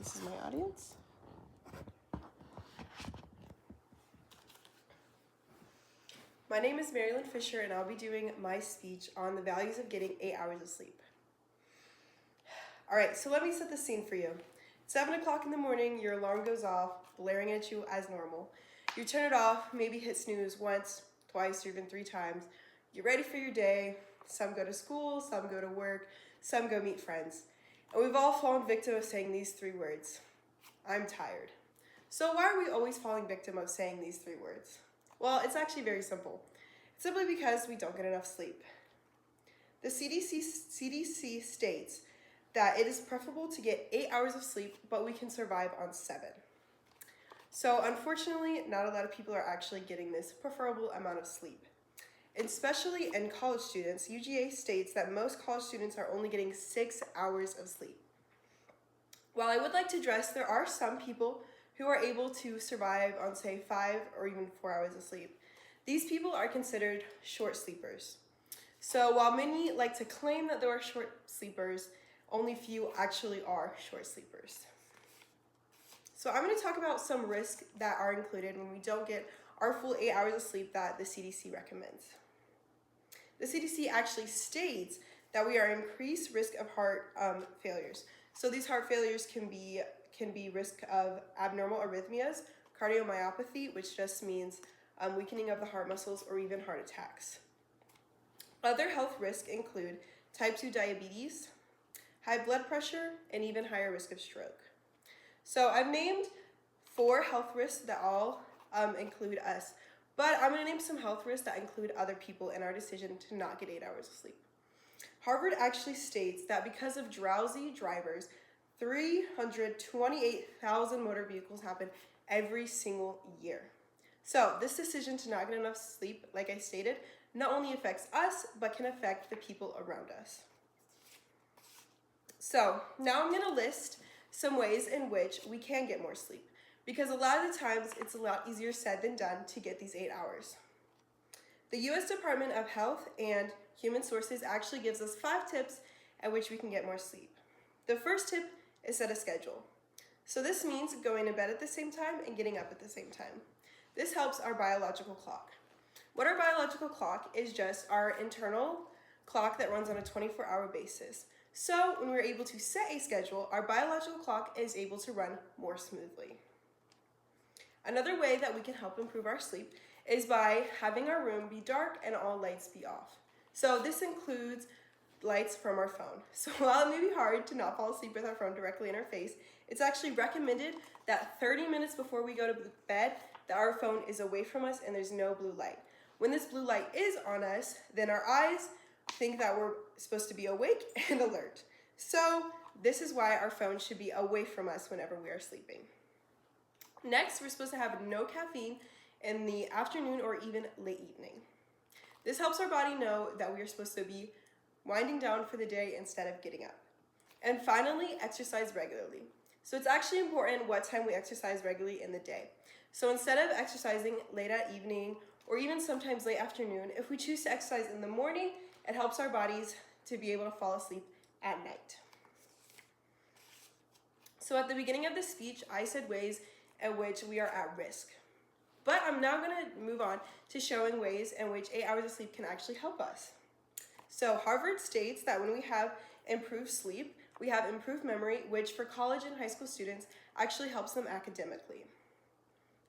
This is my audience. My name is Marilyn Fisher, and I'll be doing my speech on the values of getting 8 hours of sleep. All right, so let me set the scene for you. 7 o'clock in the morning, your alarm goes off, blaring at you as normal. You turn it off, maybe hit snooze once, twice, or even 3 times. You're ready for your day. Some go to school, some go to work, some go meet friends. And we've all fallen victim of saying these 3 words. I'm tired. So why are we always falling victim of saying these 3 words? Well, it's actually very simple. It's simply because we don't get enough sleep. The CDC states that it is preferable to get 8 hours of sleep, but we can survive on 7. So unfortunately, not a lot of people are actually getting this preferable amount of sleep. Especially in college students, UGA states that most college students are only getting 6 hours of sleep. While I would like to address, there are some people who are able to survive on, say, 5 or even 4 hours of sleep. These people are considered short sleepers. So while many like to claim that they are short sleepers, only few actually are short sleepers. So I'm going to talk about some risks that are included when we don't get our full 8 hours of sleep that the CDC recommends. The CDC actually states that we are increased risk of heart failures. So these heart failures can be risk of abnormal arrhythmias, cardiomyopathy, which just means weakening of the heart muscles, or even heart attacks. Other health risks include type 2 diabetes, high blood pressure, and even higher risk of stroke. So I've named 4 health risks that all include us, but I'm going to name some health risks that include other people in our decision to not get 8 hours of sleep. Harvard actually states that because of drowsy drivers, 328,000 motor vehicles happen every single year. So this decision to not get enough sleep, like I stated, not only affects us, but can affect the people around us. So now I'm going to list some ways in which we can get more sleep, because a lot of the times it's a lot easier said than done to get these 8 hours. The U.S. Department of Health and Human Resources actually gives us 5 tips at which we can get more sleep. The first tip is set a schedule. So this means going to bed at the same time and getting up at the same time. This helps our biological clock. What our biological clock is just our internal clock that runs on a 24-hour basis. So when we're able to set a schedule, our biological clock is able to run more smoothly. Another way that we can help improve our sleep is by having our room be dark and all lights be off. So this includes lights from our phone. So while it may be hard to not fall asleep with our phone directly in our face, it's actually recommended that 30 minutes before we go to bed, that our phone is away from us and there's no blue light. When this blue light is on us, then our eyes think that we're supposed to be awake and alert. So this is why our phone should be away from us whenever we are sleeping. Next, we're supposed to have no caffeine in the afternoon or even late evening. This helps our body know that we are supposed to be winding down for the day instead of getting up. And finally, exercise regularly. So it's actually important what time we exercise regularly in the day. So instead of exercising late at evening or even sometimes late afternoon, if we choose to exercise in the morning, it helps our bodies to be able to fall asleep at night. So at the beginning of this speech, I said ways in which we are at risk. But I'm now going to move on to showing ways in which 8 hours of sleep can actually help us. So Harvard states that when we have improved sleep, we have improved memory, which for college and high school students actually helps them academically.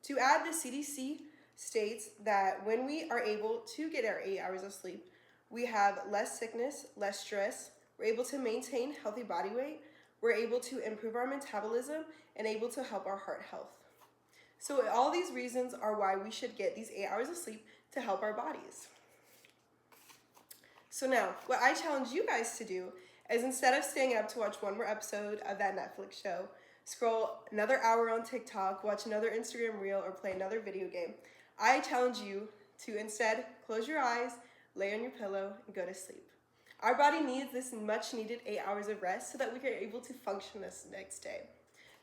To add, the CDC states that when we are able to get our 8 hours of sleep, we have less sickness, less stress, we're able to maintain healthy body weight, we're able to improve our metabolism, and able to help our heart health. So all these reasons are why we should get these 8 hours of sleep to help our bodies. So now, what I challenge you guys to do is, instead of staying up to watch one more episode of that Netflix show, scroll another hour on TikTok, watch another Instagram reel, or play another video game, I challenge you to instead close your eyes, lay on your pillow, and go to sleep. Our body needs this much needed 8 hours of rest so that we are able to function this next day.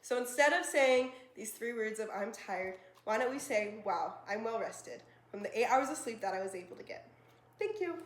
So instead of saying these 3 words of I'm tired, why don't we say, wow, I'm well rested from the 8 hours of sleep that I was able to get. Thank you.